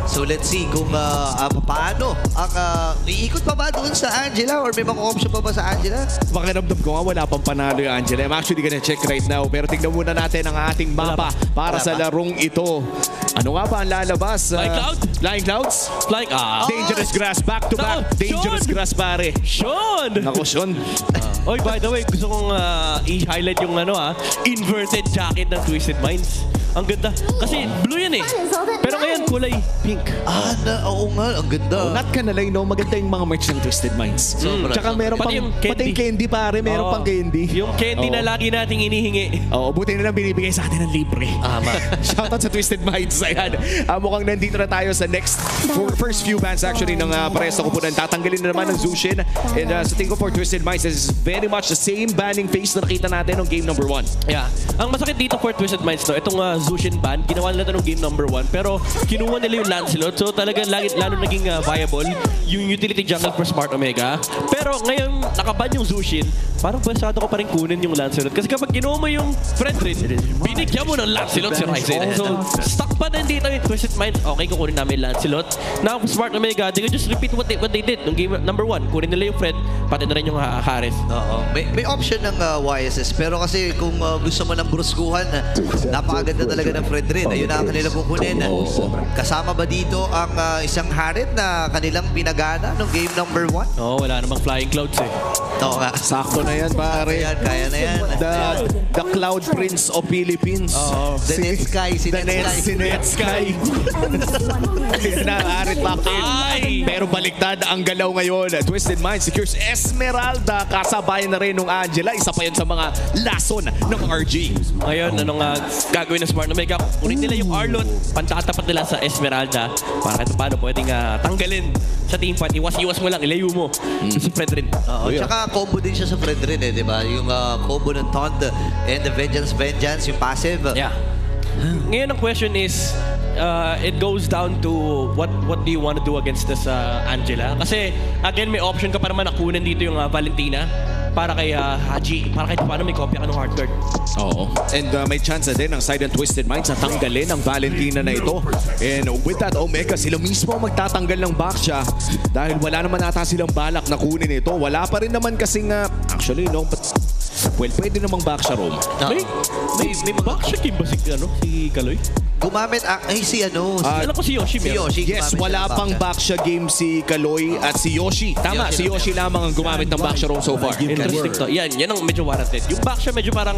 So let's see kung paano ang iikot pa ba doon sa Angela or may mga option pa ba sa Angela? Pakiramdam ko nga wala pang panalo yung Angela. I'm actually gonna check right now. Pero tignan muna natin ang ating mapa para sa larong ito. Ano nga ba ang lalabas? Flying Cloud? Flying Clouds? Flying, Dangerous Grass, back to back. Dangerous Grass, pare. Sean! Nako, Sean. Oy, by the way, gusto kong i-highlight yung inverted jacket ng Twisted Minds. Ang ganda. Kasi blue yan eh. Pero ngayon kulay pink. Oo nga, ang ganda. Not ka nalay, no? Maganda yung mga merch ng Twisted Minds. Tsaka meron pang, pati yung candy, pare. Meron pang candy. Yung candy na lagi nating inihingi. Oo, buti na lang binibigay sa atin ng libre. Shoutout sa Twisted Minds. Ayan. Mukhang nandito na tayo sa first few bands actually ng Paresto Koponan. Tatanggalin na naman ng Zushin. And sa tingin ko for Twisted Minds, this is very much the same banning face na nakita natin ng game number 1. Yeah. Ang masakit dito for Twisted Minds, no, itong Zushin ban, ginawa nila ito ng game number 1. Pero kinuha nila yung Lancelot. So talagang lalo naging viable yung utility jungle for Smart Omega. Pero ngayon, nakaban yung Zushin, parang pasado ko pa rin kunin yung Lancelot. Kasi kapag kinuha mo yung Fredrin, binigyan mo ng Lancelot si Ryzen. So stuck pa din dito yung Twisted Minds. Okay, kukunin namin yung Lancelot. Now, Smart Omega, they can just repeat what they did nung game number 1. Kunin nila yung Fred, pati na rin yung Harith. May option ng YSS. Pero kasi kung gusto mo ng bruskuhan, napakaganda talaga ng Fred rin. Ayun na ang kanilang kukunin. Kasama ba dito ang isang Harith na kanilang pinagana nung game number 1? Wala namang Flying Clouds eh. Oo nga. Sakto na yan, pare. Kaya na yan. The Cloud Prince of Philippines. The Netsky. Si Netsky. Ayan na, Harith back in. Pero baliktad ang galaw ngayon. Twisted Mind secures Esmeralda. Kasabayan na rin ng Angela. Isa pa yun sa mga lason ng RG. Ngayon, anong gagawin ng Smart Omega? Kunin nila yung Arlot, pantatapat nila sa Esmeralda para kahit paano pwedeng tanggalin sa team fight. Iwas-iwas mo lang, ilayo mo si Fredrin. Tsaka combo din siya sa Fredrin eh, di ba? Yung combo ng Taunt and the Vengeance, yung passive. Yeah. Ngayon ang question is, it goes down to what do you want to do against this Angela? Kasi again, may option ka pa naman na kunin dito yung Valentina para kay Haji, para kahit paano may kopya ka ng hard guard. Oo. And may chance na din ang side ng Twisted Minds na tanggalin ang Valentina na ito. And with that, Omega, sila mismo magtatanggal ng Baxia dahil wala naman ata silang balak na kunin ito. Wala pa rin naman kasing, actually, no, but, well, pwede namang Baxia roam. May Baxia game ba si Kaloy? Gumamit, alam ko si Yoshi. Yes, wala pang Baxia game si Kaloy at si Yoshi. Tama, si Yoshi lamang ang gumamit ng Baxia roam so far. Interesting to. Yan ang medyo warranted. Yung Baxia medyo parang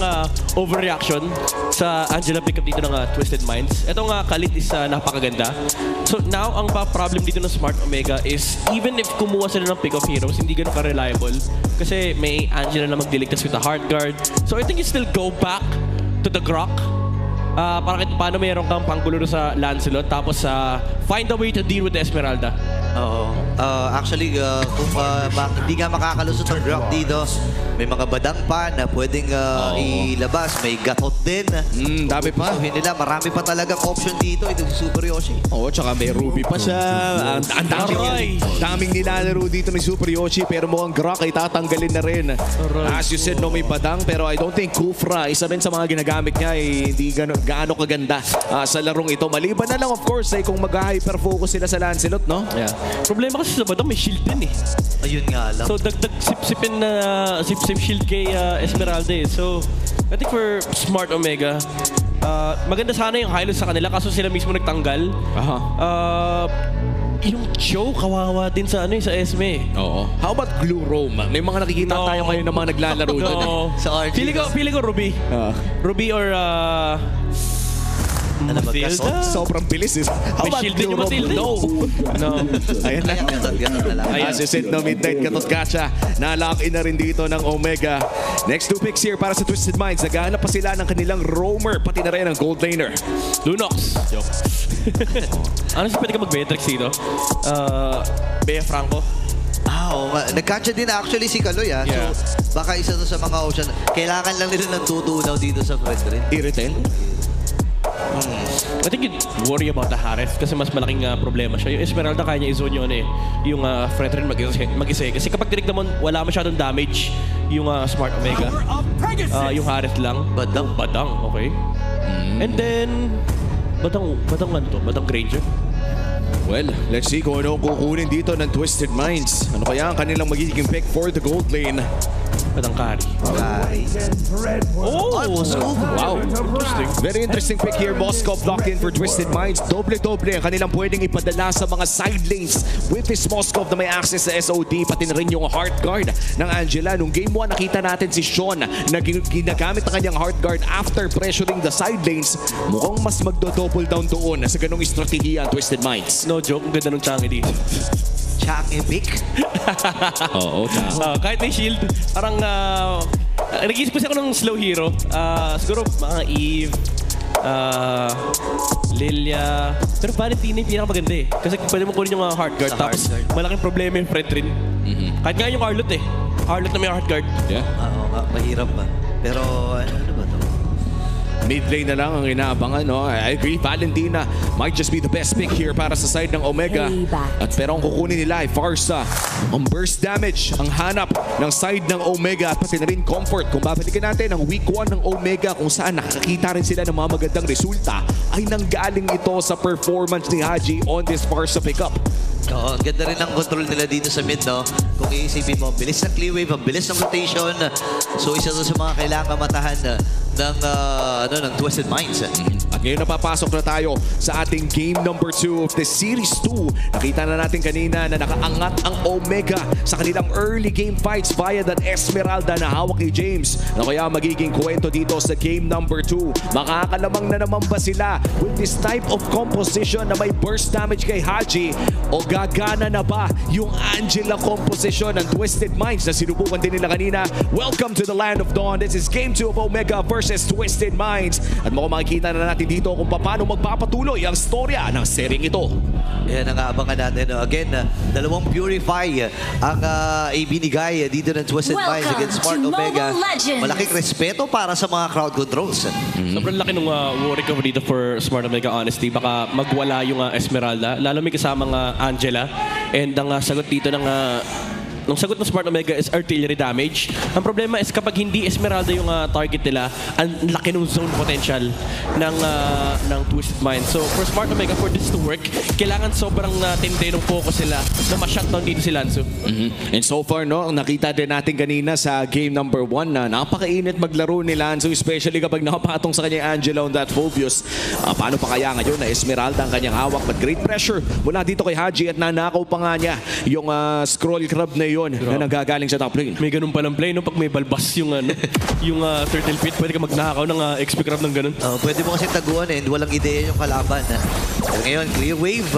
overreaction sa Angela pickup dito ng Twisted Minds. Ito nga, Khalid is napakaganda. So now, ang problem dito ng Smart Omega is even if kumuha sila ng pick of heroes, hindi ganun ka-reliable. Kasi may Angela na magdiligtas with the hard guard. So I think you still go back to the Grok. Para kahit paano mayroon kang panggulo sa Lancelot, tapos find a way to deal with the Esmeralda. Actually, kung hindi nga makakalusot ang Grok dito, may mga badang pa na pwedeng ilabas. May gatot din. Dami pa. So, nila, marami pa talagang option dito. Ito si Super Yoshi. Tsaka may Ruby pa siya. Ang daming nilalaro dito ni Super Yoshi, pero mukhang Grok ay tatanggalin na rin. As you said, no, may badang, pero I don't think Kufra, isa rin sa mga ginagamit niya, hindi gaano kaganda sa larong ito. Maliban na lang, of course, kung mag-hyper-focus sila sa Lancelot, no? Yeah. Problema kasi sa badang may shield din eh. Ayun nga lang. So dagdag sip-sipin na sip-sip shield kay Esmeralda eh. So I think for Smart Omega, maganda sana yung highlight sa kanila kaso sila mismo nagtanggal. Yung Joe, kawawa din sa sa Esme. How about Glue Roam? May mga nakikita tayo ngayon ng mga naglalaro doon. Sa RG. Feeling ko Ruby. Ruby or Matilda? Sobrang bilis. How about Glue Roam? No. Ayan na. As you said, no, Midnight Gatot Gacha. Nalock in na rin dito ng Omega. Next 2 picks here para sa Twisted Minds. Naghahanap pa sila ng kanilang roamer, pati na rin ang gold laner. Lunox. Ano pwede ka mag-Beatrix dito? Bea Franco. Nag-catch din actually si Kaloy So baka isa to sa mga option. Kailangan lang nila ng tutunaw dito sa Fredrin. I-retail? I think you'd worry about the Harith kasi mas malaking problema siya. Yung Esmeralda kaya niya i-zone yung Fredrin mag-isa. Kasi kapag tinignan mo, wala masyadong damage yung Smart Omega. Yung Harith lang. Badang, okay. And then, Badang Granger. Well, let's see kung ano ang kukunin dito ng Twisted Minds. Ano kaya ang kanilang magiging pick for the gold lane? Padang carry. Oh, Moscow. Wow. Very interesting pick here. Moscow locked in for Twisted Minds. Doble-doble ang kanilang pwedeng ipadala sa mga side lanes with this Moscow na may access sa SOD, pati na rin yung heart guard ng Angela. Nung game 1, nakita natin si Sean na ginagamit ang kanyang heart guard after pressuring the side lanes. Mukhang mas magdo-double down doon sa ganong estratehiya ang Twisted Minds. No joke, ang ganda ng Changi dito. Changi pick. Oo, Kahit may shield, parang nag-iisip kasi ako ng slow hero. Siguro mga Eve, Lilia. Pero Valentina yung pinakamaganda eh. Kasi pwede mo kunin yung mga heart guard. Tapos malaking problema yung Fred rin. Kahit nga yung Arlot eh. Arlot na may heart guard. Yeah. Oo nga, mahirap ba? Pero ano ba to? Mid lane na lang ang inaabangan, no? I agree, Valentina might just be the best pick here para sa side ng Omega. At pero ang kukunin nila ay Farsa. Ang burst damage, ang hanap ng side ng Omega at pati na rin comfort. Kung babalikan natin ang week 1 ng Omega kung saan nakakita rin sila ng mga magandang resulta, ay nanggaling ito sa performance ni Haji on this Farsa pickup. Oo, ang ganda rin ang control nila dito sa mid, no? Kung iisipin mo, ang bilis ng clear wave, ang bilis ng rotation. So, isa to sa mga kailangan matahan ng Twisted Minds. At ngayon napapasok na tayo sa ating game number 2 of the Series 2. Nakita na natin kanina na nakaangat ang Omega sa kanilang early game fights via that Esmeralda na hawak ni James. Na kaya magiging kwento dito sa game number 2. Makakalamang na naman ba sila with this type of composition na may burst damage kay Haji? O gagana na ba yung Angela composition ng Twisted Minds na sinubukan din nila kanina? Welcome to the Land of Dawn. This is game 2 of Omega versus Twisted Minds. At mukhang makikita na natin dito kung paano magpapatuloy ang storya ng sering ito. Yan ang aabangan natin. Again, dalawang Purify ang ibinigay dito ng Twisted Minds against Smart Omega. Malaking respeto para sa mga crowd controls. Sobrang laki nung worry ko dito for Smart Omega, honestly. Baka magwala yung Esmeralda. Lalo may kasamang Angela. And ang sagot dito ng sagot ng Smart Omega is artillery damage. Ang problema is kapag hindi Esmeralda yung target nila, ang laki ng zone potential ng Twisted Mind. So for Smart Omega, for this to work, kailangan sobrang tindi ng focus sila na ma-shutdown dito si Lanzo. And so far, no, nakita din natin kanina sa game number 1 na napakainit maglaro ni Lanzo, especially kapag nakapatong sa kanya Angela on that Phobius. Paano pa kaya ngayon na Esmeralda ang kanyang hawak? But great pressure mula dito kay Haji at nanakaw pa nga niya yung scroll crab na yun na nagagaling sa top lane. May ganun palang play, no? Pag may balbas yung turtle pit, pwede ka magnakaw ng XP crab ng ganun. Pwede mo kasi taguan and walang ideya yung kalaban. Pero ngayon, clear wave.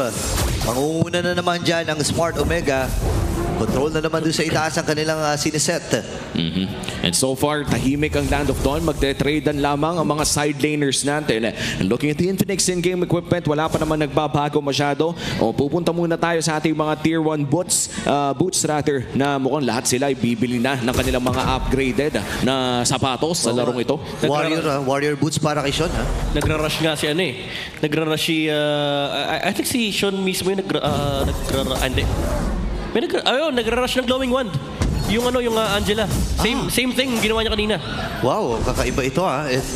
Pangunguna na naman dyan ang Smart Omega. Control na naman doon sa itaas ang kanilang siniset. And so far, tahimik ang Land of Dawn. Magte-tradean lamang ang mga side laners natin. And looking at the Infinix in-game equipment, wala pa naman nagbabago masyado. Pupunta muna tayo sa ating mga Tier 1 boots rather, na mukhang lahat sila ay bibili na ng kanilang mga upgraded na sapatos sa larong ito. Warrior boots para kay Sean, ha? Nagra-rush nga si Nagra-rush si... I think si Sean mismo yung hindi. Nagra-rush ng Glowing Wand. Yung Angela. Same thing ginawa niya kanina. Wow, kakaiba ito, ha? And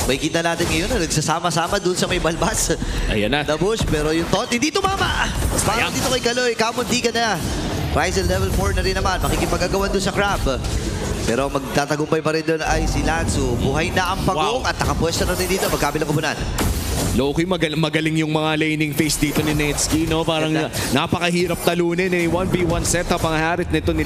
may kita natin ngayon na nagsasama-sama dun sa may balbas. Ayan na. The bush, pero yung tot, hindi tumama! Parang dito kay Kaloy, kamunti ka na. Ryzel level 4 na rin naman, makikipagagawan dun sa crab. Pero magtatagumpay pa rin doon ay si Lanzo. Buhay na ang pagong at nakapwesto na rin dito magkabilang kubunan. Loki, magaling yung mga laning phase dito ni Netsuki, no? Parang napakahirap talunin. 1v1 setup ang harit nito ni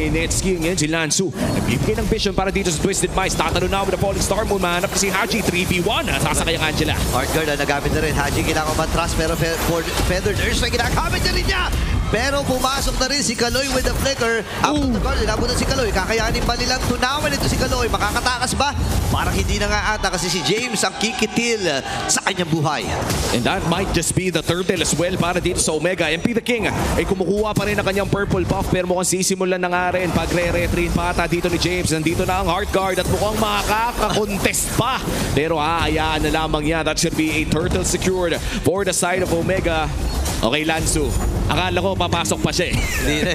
Netsuki. Ngayon si Lanzu nagbibigay ng vision para dito sa Twisted Minds. Tatalo na with the Falling Star Moon. Mahanap si Haji, 3v1. Sasakay ang Angela. Hard guard na nagamit na rin. Haji kailangan matras pero Feathered Earth na ginagamit na rin niya. Pero pumasok na rin si Kaloy with the flicker. After the guard, inabot na si Kaloy. Kakayanin ba nilang tunawan ito si Kaloy? Makakatakas ba? Parang hindi na nga ata kasi si James ang kikitil sa kanyang buhay. And that might just be the turtle as well para dito sa Omega. MP the King ay kumukuha pa rin ang kanyang purple buff pero mukhang sisimulan na nga rin. Pagre-retrain pa ata dito ni James. Nandito na ang Heart Guard at mukhang makaka-contest pa. Pero hayaan na lamang yan. That should be a turtle secured for the side of Omega. Okay, Lanzu. Akala ko papasok pa siya eh.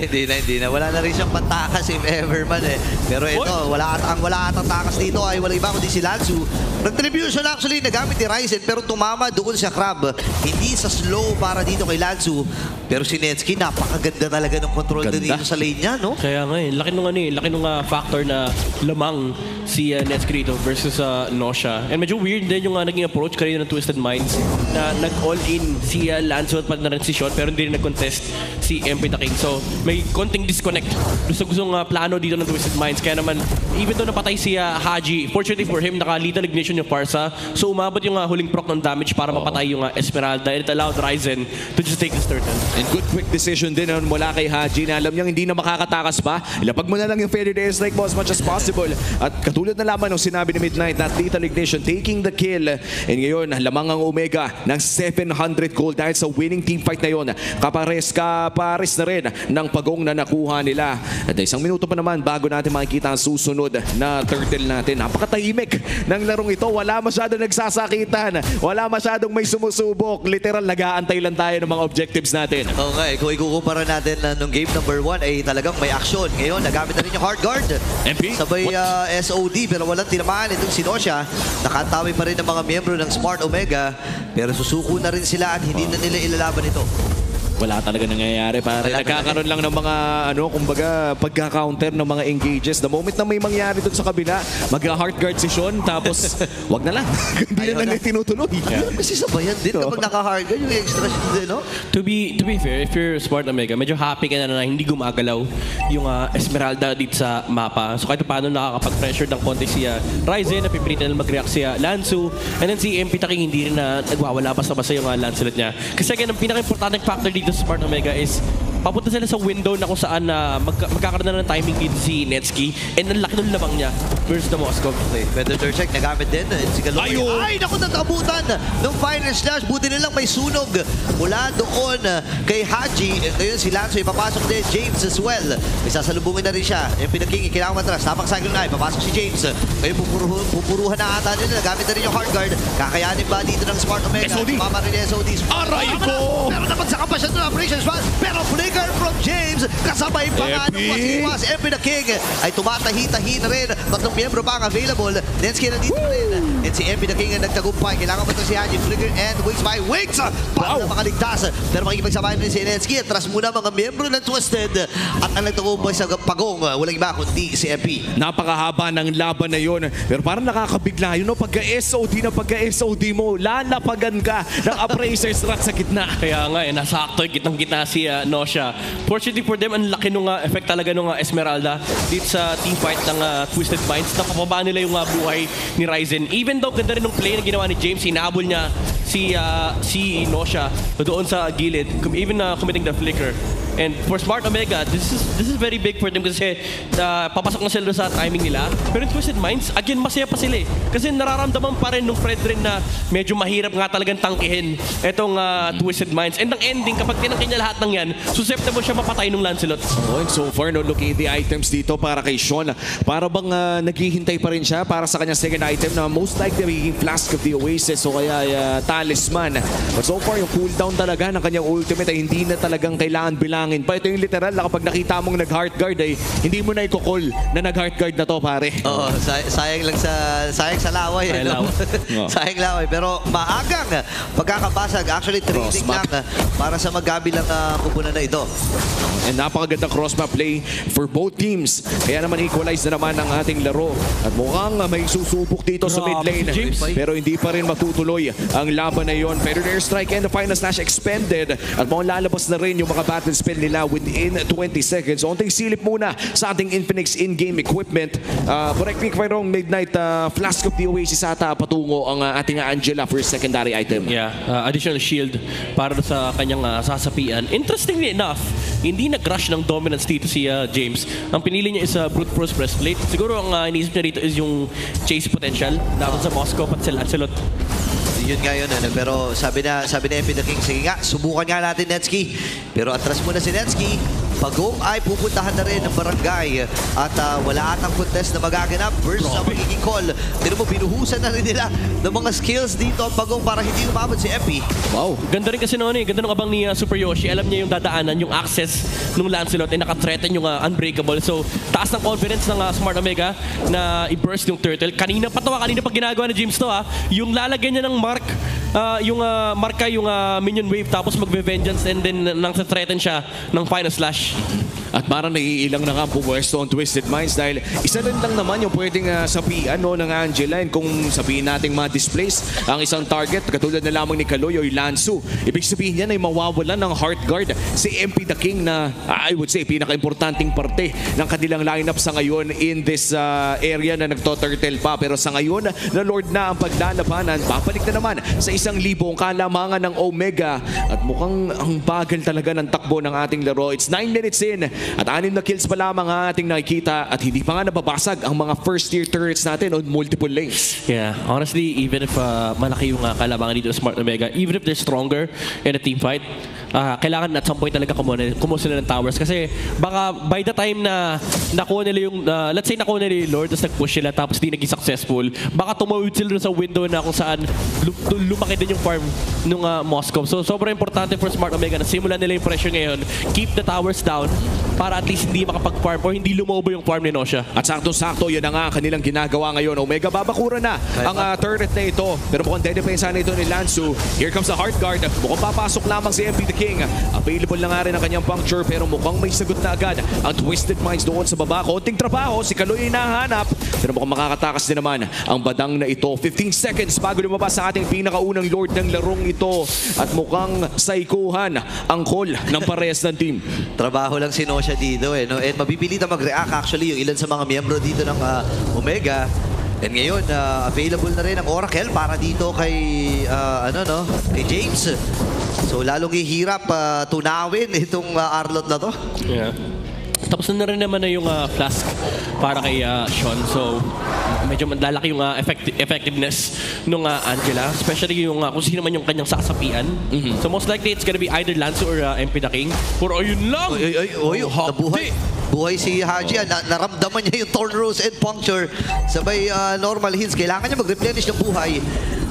Hindi na. Wala na rin siyang pantakas if ever man eh. Pero ito, wala atang takas dito ay wala iba kundi si Lansu. Retribution actually nagamit ni Ryzen pero tumama doon sa Crab. Hindi sa slow para dito kay Lansu. Pero si Netsky, napakaganda talaga ng control din dito sa lane niya, no? Kaya nga laki nung factor na lamang si Netsky dito versus Nosha. And medyo weird din yung naging approach kanina ng Twisted Minds na nag-all-in si Lanzo at pag na rin si Sean pero hindi rin nag-contest si MP the King. So may konting disconnect gustong plano dito ng Twisted Minds. Kaya naman, even though napatay si Haji, fortunately for him, naka-lethal ignition yung Farsa. So umabot yung huling proc ng damage para mapatay yung Esmeralda. And it allowed Ryzen to just take this turtle. And good quick decision din mula kay Haji na alam niyang hindi na makakatakas pa. Ilapag mo na lang yung Fairy Day Strike mo as much as possible. At katulad na lamang ng sinabi ni Midnight na lethal ignition taking the kill. And ngayon, lamang ang Omega ng 700 gold dahil sa winning team fight na yon. Kapares na rin ng pagong na nakuha nila. At isang minuto pa naman bago natin makikita ang susunod na turtle natin. Napakatahimik ng larong ito. Wala masyadong nagsasakitan. Wala masyadong may sumusubok. Literal, nag-aantay lang tayo ng mga objectives natin. Okay, kung ikukumpara natin nung game number 1 ay talagang may action. Ngayon, nagamit na rin yung hard guard. MP? Sabay SOD pero walang tinamaan itong si Nosha. Nakatawi pa rin ang mga miyembro ng Smart Omega pero susuko na rin sila at hindi na nila ilalaban ito. Wala talaga nangyayari pare. Nagkakaroon lang ng mga kumbaga pagka-counter ng mga engages. The moment na may mangyari doon sa kabila, mag-heart guard si Sean tapos wag na lang. Hindi na lang tinutuloy. Kasi sabayan din kapag naka-hard guard yung extra shield din, no? To be fair, if you're Smart Omega, medyo happy ka na hindi gumagalaw yung Esmeralda dito sa mapa. So kahit paano nakakapag-pressure ng konti si Ryzen, napipilitan na mag-react si Lansu. And then si MP Taking hindi rin na nagwawala basta-basta yung Lancelot niya. Kasi again, ang pinaka-importanting factor dito sa Smart Omega is papunta sila sa window na kung saan magkakaroon na ng timing dito si Netsky and ang laki ng lamang niya versus the Moscow. Okay, Predator check, nagamit din. Si Galoy. Ay, naku, natabutan ng final slash. Buti nilang may sunog mula doon kay Haji. Ngayon si Lanzo, ipapasok din James as well. May sasalubungin na rin siya. Yung pinaking, kailangan matras. Tapak Cyclone Eye, papasok si James. Ngayon pupuruhan na ata nila. Nagamit na rin yung hard guard. Kakayanin ba dito ng Smart Omega? SOD. Mama rin yung SOD. Aray ko! Pero dapat sa kapasyan ng operations one. Pero flicker from James. Kasabay pa nga ng was MP the King ay tumatahi-tahi na rin. Tatlong miyembro pa ang available. Netsky na dito rin. And si MP the King ang nagtagumpay. Kailangan ba ito si Haji? Flicker and Wings by Wings. Para na makaligtas. Pero makikipagsabayan rin si Netsky. Atras muna mga miyembro ng Twisted. At ang nagtagumpay sa pagong. Walang iba kundi si MP. Napakahaba ng laban na yon. Pero parang nakakabigla yun. Pagka-SOD na pagka-SOD mo, lalapagan ka ng Appraiser's Rat sa gitna. Kaya nga, nasakto gitnang-gitna si Nosha. Fortunately for them, ang laki nung effect talaga nung Esmeralda dito sa team fight ng Twisted Minds. Napapaba nila yung buhay ni Ryzen. Even though ganda rin ng play na ginawa ni James, hinabol niya si Nosha doon sa gilid, even committing the flicker. And for Smart Omega, this is very big for them kasi papasok na sila sa timing nila. Pero in Twisted Minds, again, masaya pa sila eh. Kasi nararamdaman pa rin nung Fredrin na medyo mahirap nga talagang tangkihin itong Twisted Minds. And ang ending, kapag tinangkin niya lahat ng yan, susceptible siya mapatay ng Lancelot. Oh, and so far, looking at the items dito para kay Sean, para bang naghihintay pa rin siya para sa kanyang second item na most likely magiging Flask of the Oasis o kaya Talisman. But so far, yung cooldown talaga ng kanyang ultimate ay hindi na talagang kailangan bilangin pa. Ito yung literal na kapag nakita mong nag-heart guard ay hindi mo na i-call na nag-heart guard na to, pare. Oo, sayang lang sayang sa laway. Sayang laway. Pero maagang pagkakabasag. Actually, trading lang para sa magkabilang kupunan na ito. And napakaganda cross-map play for both teams. Kaya naman equalize na naman ang ating laro. At mukhang may susubok dito sa mid lane. Pero hindi pa rin matutuloy ang laban na yon. Feather Airstrike and the final slash expended. At mukhang lalabas na rin yung mga battle spell nila within 20 seconds. So, unting silip muna sa ating Infinix in-game equipment. Correct me if I'm wrong, Midnight, Flask of the Oasis ata patungo ang ating Angela for secondary item. Yeah, additional shield para sa kanyang sasapian. Interestingly enough, hindi nag-rush ng dominance dito si James. Ang pinili niya is Brute Force Breastplate. Siguro ang iniisip niya dito is yung chase potential dapat sa Moscow at sa Lancelot. Yun nga yun, pero sabi na MP the King, sige nga, subukan nga natin Netsky. Pero atras muna si Netsky. Pagong ay pupuntahan na rin ng barangay at wala atang contest na magaganap versus ang magiging call. Pero mo, binuhusan na rin nila ng mga skills dito ang Pagong para hindi umabot si MP. Wow. Ganda rin kasi noon eh. Ganda nung abang ni Super Yoshi. Alam niya yung dadaanan, yung access nung Lancelot ay naka-threaten yung Unbreakable. So, taas ng confidence ng Smart Omega na i-burst yung turtle. Kanina pa ginagawa ni James to yung lalagyan niya ng mark, marka yung minion wave tapos magbe-vengeance and then nang sa threaten siya ng final slash. At parang naiilang na nga pumwesto ang Twisted Minds dahil isa rin lang naman yung pwedeng sabihan ng Angela. And kung sabihin natin ma-displace ang isang target katulad na lamang ni Kaloy o Lansu, ibig sabihin niya ay mawawalan ng Heart Guard si MP the King na I would say pinaka-importanting parte ng kanilang lineup sa ngayon in this area na nagto-turtle pa. Pero sa ngayon na Lord na ang paglalabanan, babalik na naman sa 1,000 ang kalamangan ng Omega. At mukhang ang bagal talaga ng takbo ng ating laro. It's 9 minutes in. At 6 na kills pa lamang ang ating nakikita at hindi pa nga nababasag ang mga first tier turrets natin on multiple lanes. Yeah, honestly, even if malaki yung kalabangan dito ng Smart Omega, even if they're stronger in a team fight, kailangan at some point talaga kumuha sila ng towers kasi baka by the time na nakuha nila yung, let's say nakuha nila yung Lord tapos nag-push sila tapos di naging successful, baka tumawid sila sa window na kung saan lumaki din yung farm nung Moscow. So sobrang importante for Smart Omega na simulan nila yung pressure ngayon, keep the towers down para at least hindi makapag-farm or hindi lumobo yung farm ni Nosha. At saktong-sakto, yun na nga kanilang ginagawa ngayon. Omega babakura na ang turret na ito. Pero mukhang dedepensa na ito ni Lansu. Here comes the Heart Guard. Mukhang papasok lamang si MP the King. Available na nga rin ang kanyang puncture pero mukhang may sagot na agad ang Twisted Minds doon sa baba. Konting trabaho, si Kaloy ay nahanap. Pero mukhang makakatakas din naman ang badang na ito. 15 seconds bago lumabas sa ating pinakaunang Lord ng larong ito. At mukhang saikuhan ang call ng parehas ng team. Trabaho lang si Nosha dito no? And mapipilitan mag-react actually yung ilan sa mga miyembro dito ng Omega. And ngayon, available na rin ang Oracle para dito kay, kay James. So lalong ihirap tunawin itong Arlot na to. Yeah. Tapos na rin naman na yung flask para kay Sean. So, medyo lalaki yung effectiveness nung Angela. Especially yung kung sino man yung kanyang sasapian. So, most likely, it's gonna be either Lansu or MP the King. Pero ayun lang! Buhay si Haji. Naramdaman niya yung Thorn Rose and Puncture. Sabay normal heals. Kailangan niya mag-replenish ng buhay.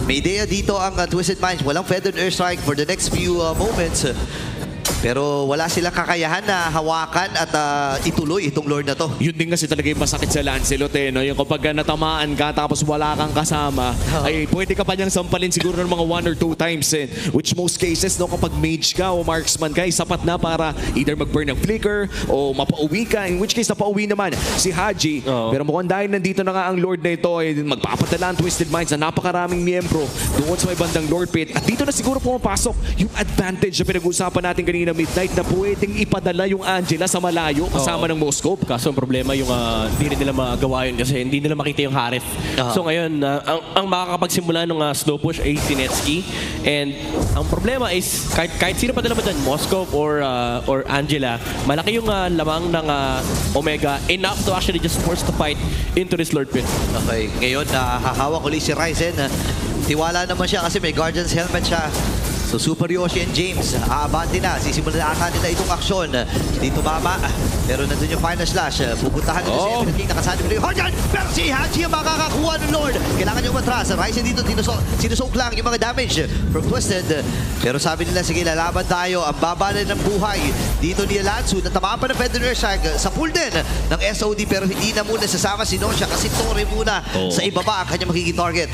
May idea dito ang Twisted Minds. Walang Feathered Airstrike for the next few moments. Pero wala silang kakayahan na hawakan at ituloy itong Lord na to. Yun din kasi talaga yung masakit sa Lancelot no? Yung kapag natamaan ka tapos wala kang kasama, ay pwede ka pa niyang sampalin siguro ng mga 1 or 2 times. Which most cases, no, kapag mage ka o marksman ka, sapat na para either mag-burn ng flicker o mapauwi ka. In which case, napauwi naman si Haji. Pero mukhang dahil nandito na nga ang Lord na ito, ay magpapadala ang Twisted Minds na napakaraming miyembro doon sa may bandang Lord Pit. At dito na siguro pumapasok yung advantage na pinag-usapan natin kanina Midnight na pwedeng ipadala yung Angela sa malayo kasama ng Moscow. Kaso ang problema yung hindi rin nila magawa yun kasi hindi nila makita yung Harith. So ngayon, ang makakapagsimula ng slow push ay si Netsky. And ang problema is kahit sino pa dala ba dyan, Moscow or Angela, malaki yung lamang ng Omega enough to actually just force the fight into this Lord Pit. Okay, ngayon hahawak ulit si Ryzen. Tiwala naman siya kasi may Guardian's Helmet siya. So Super Yoshi and James, aabante na. Sisimulan na ata nila itong aksyon. Dito mama, pero nandun yung final slash. Pupuntahan nito si MP the King, nakasanib na yung Horjan. Pero si Haji ang makakakuha ng Lord. Kailangan yung matras. Ryzen dito, sinusoak lang yung mga damage from Twisted. Pero sabi nila, sige, lalaban tayo. Ang baba na ng buhay. Dito ni Lansu, natamaan pa ng Feather Airstrike sa pool din ng SOD. Pero hindi na muna sasama si Nosha kasi Torre muna sa ibaba ang kanyang magiging target.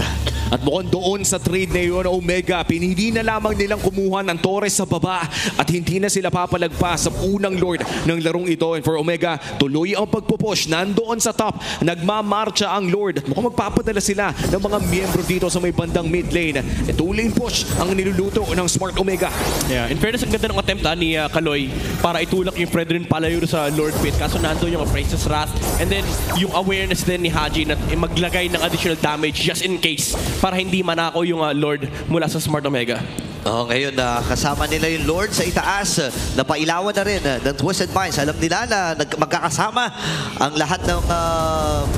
At mukhang doon sa trade na yun, Omega, pinili na lamang nilang kumuha ng Torres sa baba at hindi na sila papalagpas sa unang Lord ng larong ito. And for Omega, tuloy ang pagpupush. Nandoon sa top, nagmamarcha ang Lord. At mukhang magpapadala sila ng mga miyembro dito sa may bandang mid lane. Ito lane push ang niluluto ng Smart Omega. Yeah, in fairness, ang ganda ng attempt ni Kaloy para itulak yung Fredrin palayo sa Lord Pit. Kaso nandoon yung Priestess Wrath and then yung awareness din ni Haji na maglagay ng additional damage just in case para hindi manako yung Lord mula sa Smart Omega. Ngayon, kasama nila yung Lord sa itaas. Napailawan na rin ng Twisted Minds. Alam nila na magkakasama ang lahat ng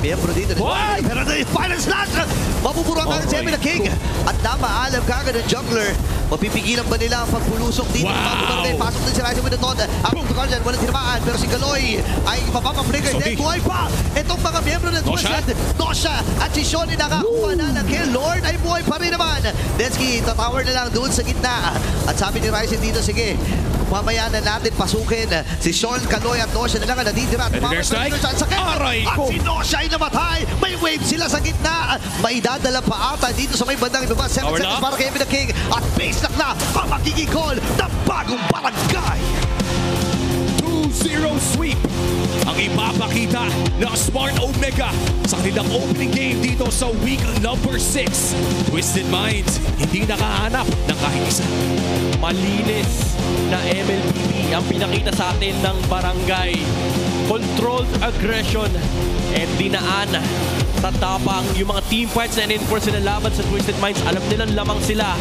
miyembro dito. Pero na yung final slash! Mapupuro ang si MP the King. At namaalam kagad ng jungler Mapipigilan ba nila ang pagpulusok dito? Wow! Pasok din si Ryzen with the Todd. Ang Guardian, walang tinamaan. Pero si Galoy ay ipapapaflicker. Sorry. Then buhay pa. Itong mga miyembro ng Tosha? Twisted. Tosha at si Sean nakakuha na ng kill. Lord ay buhay pa rin naman. Densky, tatower na lang doon sa gitna. At sabi ni Ryzen dito, sige, mamaya na natin pasukin. Si Sean, Kaloy at Tosha na lang ang natitira. And there's strike. Aray At ko. si Tosha ay namatay. May wave sila sa gitna. May dadala pa ata dito sa may bandang ibaba. 7 Power seconds lock. para kay Emmy the King. At base lock na ang magiging call ng bagong barangay. 2-0 sweep ang ipapakita ng Smart Omega sa kanilang opening game dito sa week number 6. Twisted Minds hindi nakahanap ng kahit isa. Malinis na MLBB ang pinakita sa atin ng barangay. Controlled aggression and dinaan sa tapang yung mga team fights na in-enforce na laban sa Twisted Minds. Alam nilang lamang sila.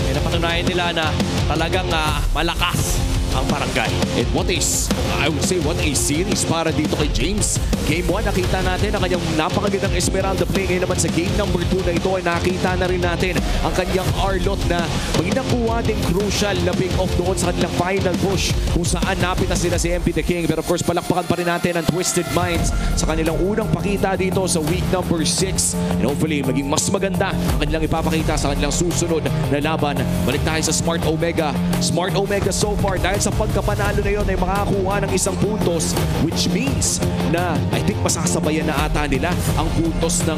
Kaya napatunayan nila na talagang malakas ang barangay. And what is, I would say, what a series para dito kay James. Game 1, nakita natin ang kanyang napakagandang Esmeralda play. Ngayon naman sa game number 2 na ito ay nakita na rin natin ang kanyang Arlot na maging nakuha ding crucial na pick off doon sa kanilang final push kung saan napita sila si MP the King. Pero of course, palakpakan pa rin natin ang Twisted Minds sa kanilang unang pakita dito sa week number 6. And hopefully, maging mas maganda ang kanilang ipapakita sa kanilang susunod na laban. Balik tayo sa Smart Omega. Smart Omega so far, dahil sa pagkapanalo na yun ay makakakuha ng isang puntos, which means na I think masasabayan na ata nila ang puntos ng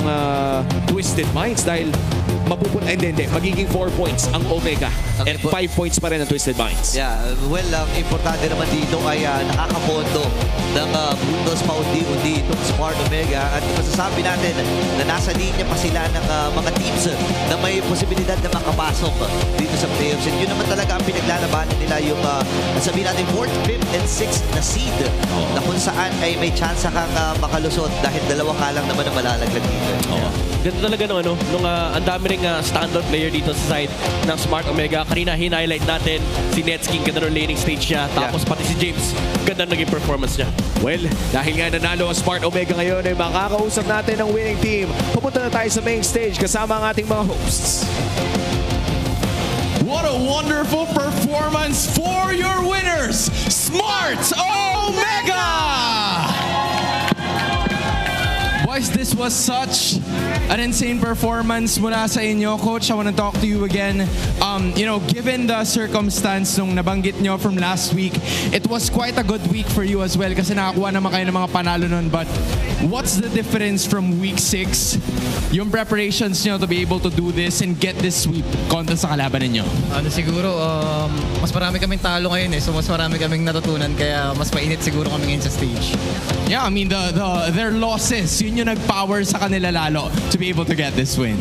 Twisted Minds dahil mapupunta, hindi, magiging 4 points ang Omega and 5 points pa rin ang Twisted Minds. Yeah, well, ang importante naman dito ay nakakapondo ng puntos paunti-unti itong Smart Omega at masasabi natin na nasa linya pa sila ng mga teams na may posibilidad na makapasok dito sa playoffs. And yun naman talaga ang pinaglalabanan nila yung sabihin natin 4th, 5th, and 6th na seed na kung saan ay may chance kang makalusot dahil dalawa ka lang naman na malalaglag dito. Ganda talaga nung ang dami ring standout player dito sa side ng Smart Omega. Kanina hin-highlight natin si Netsking, ganda ng laning stage niya. Tapos pati si James, ganda naging performance niya. Well, dahil nga nanalo ang Smart Omega ngayon ay makakausap natin ang winning team. Pupunta na tayo sa main stage kasama ang ating mga hosts. What a wonderful performance for your winners, Smart Omega! Boys, this was such an insane performance mula sa inyo. Coach, I want to talk to you again. Given the circumstance nung nabanggit nyo from last week, it was quite a good week for you as well kasi nakakuha naman kayo ng mga panalo nun. But what's the difference from week 6? Yung preparations nyo to be able to do this and get this sweep kontra sa kalaban ninyo? Siguro, mas marami kaming talo ngayon so mas marami kaming natutunan kaya mas mainit siguro kami ngayon sa stage. Yeah, I mean, their losses, yun yung nag-power sa kanila lalo to be able to get this win.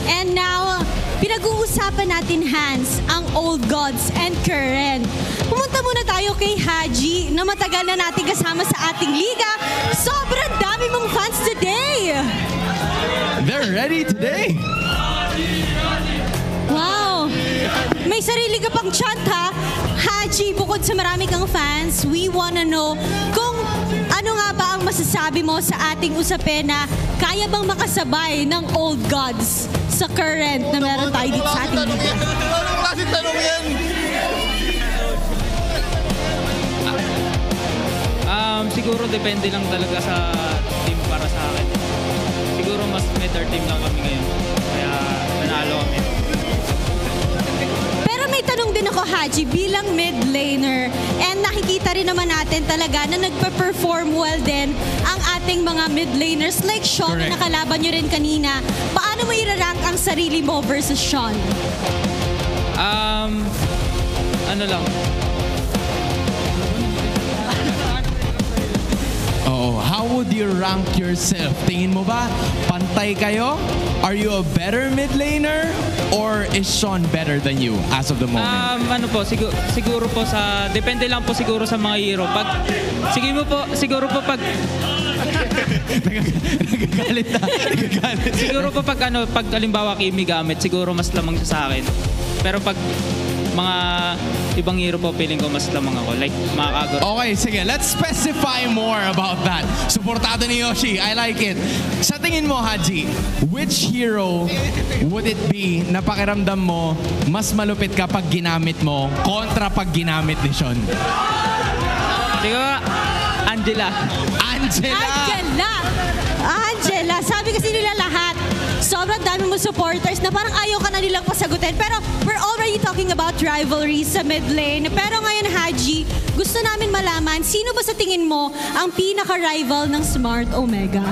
And now, pinag-uusapan natin, Hans, ang old gods and current. Pumunta muna tayo kay Haji na matagal na natin kasama sa ating liga. Sobrang dami mong fans today! They're ready today. Wow! May sarili ka pang chant, ha? Haji, bukod sa marami kang fans, we wanna know kung ano nga ba ang masasabi mo sa ating usapin na kaya bang makasabay ng old gods sa current na meron tayo dito sa ating liga? Anong klaseng tanong yan? Siguro depende lang talaga sa team para sa akin. Siguro mas better team lang kami ngayon. Kaya nanalo kami. Pero may tanong din ako, Haji, bilang mid laner, and nakikita rin naman natin talaga na nagpa-perform well din ang ating mga mid laners like Sean na Correct. nakalaban nyo rin kanina. Paano mo i-rank ang sarili mo versus Sean? Ano lang. Oh, how would you rank yourself? Tingin mo ba, pantay kayo? Are you a better mid laner? Or is Sean better than you as of the moment? Siguro po sa depende lang po siguro sa mga hero. Siguro po pag Nagagalit na. Nagagalit. siguro po pag halimbawa Kimi gamit, siguro mas lamang siya sa akin. Pero pag mga ibang hero po, feeling ko mas lamang ako. Like, makakagor. Okay, sige. Let's specify more about that. Suportado ni Yoshi. I like it. Sa tingin mo, Haji, which hero would it be na pakiramdam mo mas malupit kapag ginamit mo kontra pag ginamit ni Sean? Siguro, Angela. Angela, sabi kasi nila lahat, sobrang dami mo supporters na parang ayaw ka na nilang pasagutin. Pero we're already talking about rivalry sa mid lane. Pero ngayon, Haji, gusto namin malaman, sino ba sa tingin mo ang pinaka-rival ng Smart Omega?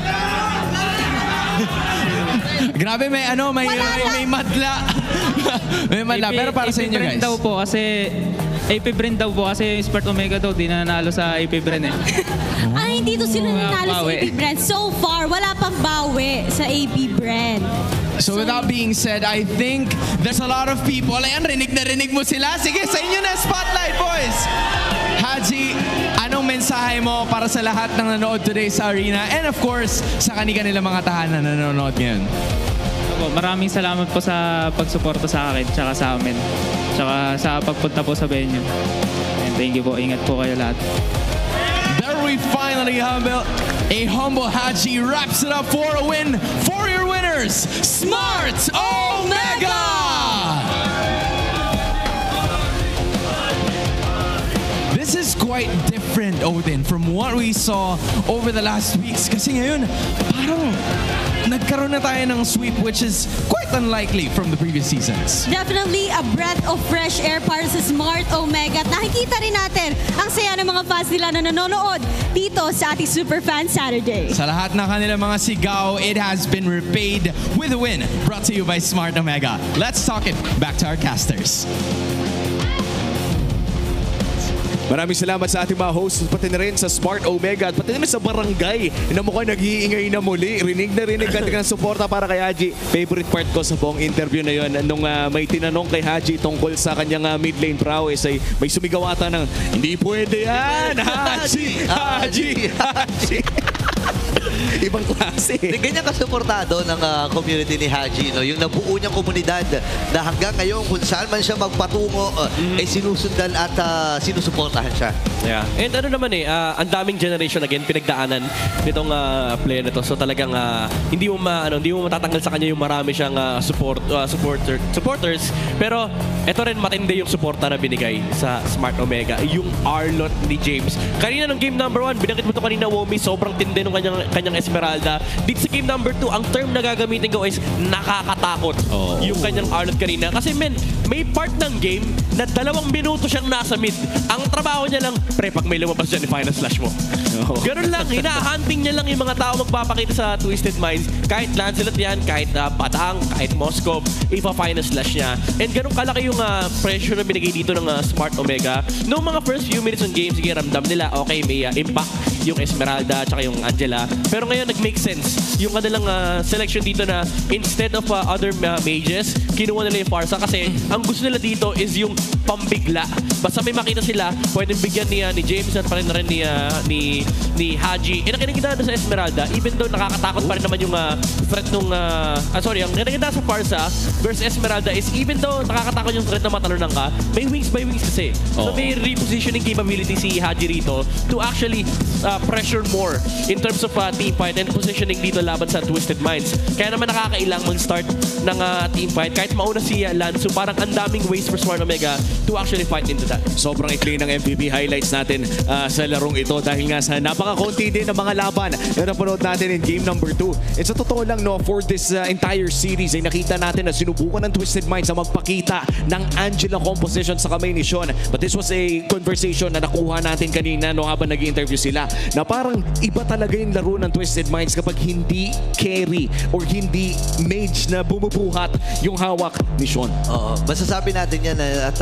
Grabe, may madla. May madla. Pero para sa inyo, guys. daw po kasi AP Bren daw po kasi Smart Omega daw di nanalo sa AP Bren eh. Hindi to sila nanalo sa bawi. AP Brand. So far, wala pang bawi sa AP Brand. So with that being said, I think there's a lot of people. Ayan, rinig na rinig mo sila. Sige, sa inyo na spotlight, boys. Haji, anong mensahe mo para sa lahat ng nanood today sa arena? And of course, sa kanilang mga tahanan na nanonood ngayon. Opo, maraming salamat po sa pagsuporta sa akin tsaka sa amin. Tsaka sa pagpunta po sa venue. And thank you po. Ingat po kayo lahat. There we finally have a humble Haji wraps it up for a win for your winners, Smart Omega! This is quite different, Odin, from what we saw over the last weeks. Kasi ngayon, parang nagkaroon na tayo ng sweep which is quite unlikely from the previous seasons. Definitely a breath of fresh air para sa Smart Omega. At nakikita rin natin ang saya ng mga fans nila na nanonood dito sa ating Superfan Saturday. Sa lahat ng kanilang mga sigaw, it has been repaid with a win brought to you by Smart Omega. Let's talk it back to our casters. Maraming salamat sa ating mga hosts, pati na rin sa Smart Omega at pati na rin sa barangay na mukhang nag-iingay na muli. Rinig na rinig ka ng suporta para kay Haji. Favorite part ko sa buong interview na yon nung may tinanong kay Haji tungkol sa kanyang mid lane prowess ay may sumigaw ata ng hindi pwede yan, Haji. Ibang klase. Ganyan kasuportado ng community ni Haji, no? Yung nabuo niyang komunidad na hanggang ngayon kung saan man siya magpatungo ay sinusundan at sinusuportahan siya. Yeah. And ano naman ang daming generation again pinagdaanan nitong player na to. So talagang hindi mo matatanggal sa kanya yung marami siyang supporters. Pero ito rin matindi yung suporta na binigay sa Smart Omega. Yung Arlot ni James. Kanina nung game number 1, binanggit mo to kanina, Womi, sobrang tindi nung kanyang Esmeralda. Dito sa game number 2, ang term na gagamitin ko is nakakatakot. Yung kanyang Arlot kanina. Kasi may part ng game na 2 minuto siyang nasa mid. Ang trabaho niya lang, pre, pag may lumabas dyan, i-final slash mo. Ganun lang, hinahunting niya lang yung mga tao magpapakita sa Twisted Minds. Kahit Lancelot yan, kahit Batang, kahit Moskov, ipa-final slash niya. And ganun kalaki yung pressure na binigay dito ng Smart Omega. Noong mga first few minutes ng game, sige, ramdam nila, okay, may impact yung Esmeralda at yung Angela. Pero ngayon, nag-make sense yung kanilang selection dito na instead of other mages, kinuha nila yung Pharsa kasi ang gusto nila dito is yung pambigla. Basta may makita sila, pwedeng bigyan ni James at pa rin ni Haji. Ang kinaganda sa Esmeralda, even though nakakatakot pa rin naman yung threat nung... ang kinaganda sa Pharsa versus Esmeralda is even though nakakatakot yung threat na matalunan ka, may wings by wings kasi. So may repositioning capability si Haji rito to actually pressure more in terms of team fight and positioning dito laban sa Twisted Minds. Kaya naman nakakailang mag-start ng team fight. Kahit mauna si Lanzo, parang ang daming ways for Smart Omega to actually fight into that. Sobrang ikli ng MVP highlights natin sa larong ito dahil nga sa napaka-konti din ng mga laban na napanood natin in game number 2. And sa totoo lang, no, for this entire series ay nakita natin na sinubukan ng Twisted Minds na magpakita ng Angela composition sa kamay ni Sean. But this was a conversation na nakuha natin kanina no, habang nag-interview sila na parang iba talaga yung laro ng Twisted Minds kapag hindi carry or hindi mage na bumubuhat yung hawak ni Sean. Oo, masasabi natin yan at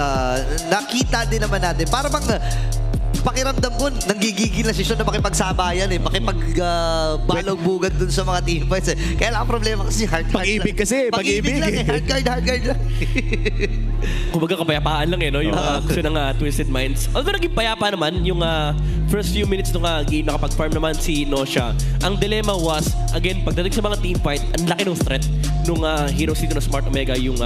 nakita din naman natin. Para bang pakiramdam ko, nanggigigil na si Sean na makipagsabayan makipagbalog-bugad dun sa mga teammates. Kaya lang ang problema kasi hard. Pag-ibig kasi, pag-ibig. Lang hard guard lang. kumbaga kapayapaan lang no? Yung gusto ng Twisted Minds. Although naging payapa naman yung first few minutes nung game, nakapag-farm naman si Nosha. Ang dilemma was, again, pagdating sa mga team fight, ang laki ng threat nung heroes dito ng Smart Omega, yung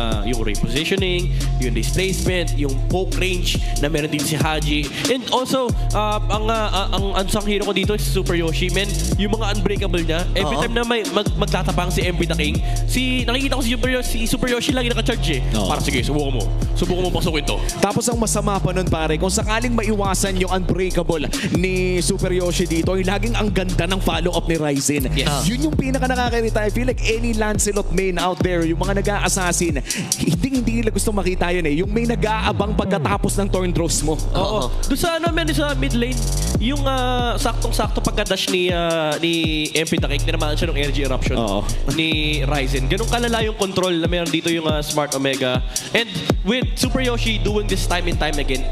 repositioning, yung displacement, yung poke range na meron din si Haji. And also, ang unsung hero ko dito is Super Yoshi. Men, yung mga unbreakable niya, every time na may magtatapang si MP the King, nakikita ko si Super Yoshi lagi naka-charge Para sige, subukan mo pasukin to. Tapos ang masama pa nun pare, kung sakaling maiwasan yung unbreakable ni Super Yoshi dito, ay laging ang ganda ng follow-up ni Ryzen. Yes. Yun yung pinaka nakakairita. I feel like any Lancelot main out there, yung mga nag-a-assassin, hindi nila gusto makita yun Yung may nag-aabang pagkatapos ng turn draws mo. Oo. Doon sa sa mid lane, yung saktong-sakto pagka-dash ni MP the King, tinamaan siya ng energy eruption ni Ryzen. Ganun kalala yung control na meron dito yung Smart Omega. And with Super Yoshi doing this time and time again,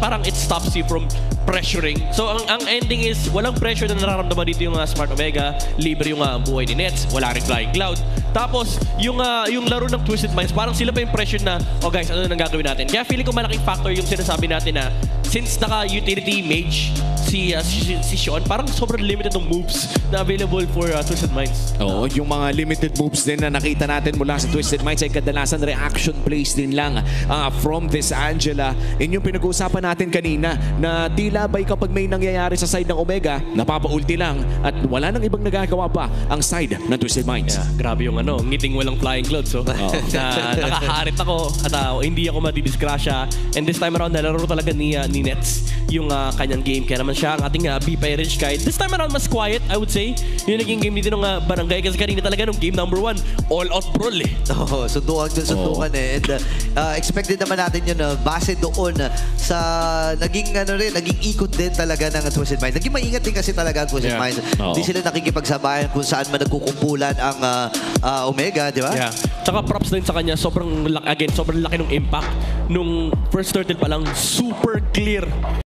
parang it stops you from pressuring. So ang ending is walang pressure na nararamdaman dito yung Smart Omega, libre yung buhay ni Nets, wala rin Flying Cloud. Tapos yung laro ng Twisted Minds, parang sila pa yung pressure na, oh guys, ano nang gagawin natin? Kaya feeling ko malaking factor yung sinasabi natin na since naka-utility mage si Sean, parang sobrang limited ng moves na available for Twisted Minds. Oo, yung mga limited moves din na nakita natin mula sa Twisted Minds ay kadalasan reaction plays din lang from this Angela. Yun yung pinag-uusapan natin kanina na tila ba'y kapag may nangyayari sa side ng Omega, napapaulti lang at wala nang ibang nagagawa pa ang side ng Twisted Minds. Yeah, grabe yung ngiting walang Flying Cloud. So, nakaharit ako at hindi ako madidisgrasya. And this time around, nalaro talaga ni Nets yung kanyang game. Kaya naman siya ang ating B-Pay Rich Guide. This time around, mas quiet, I would say. Yung naging game dito ng Barangay. Kasi kanina talaga nung game number 1, all-out brawl Sundukan And expected naman natin yun base doon sa naging ikot din talaga ng Twisted Minds. Naging maingat din kasi talaga ang Twisted Minds. Hindi sila nakikipagsabayan kung saan man nagkukumpulan ang Omega, di ba? Yeah. Tsaka props din sa kanya, sobrang laki ng impact. Nung first turtle pa lang, super clear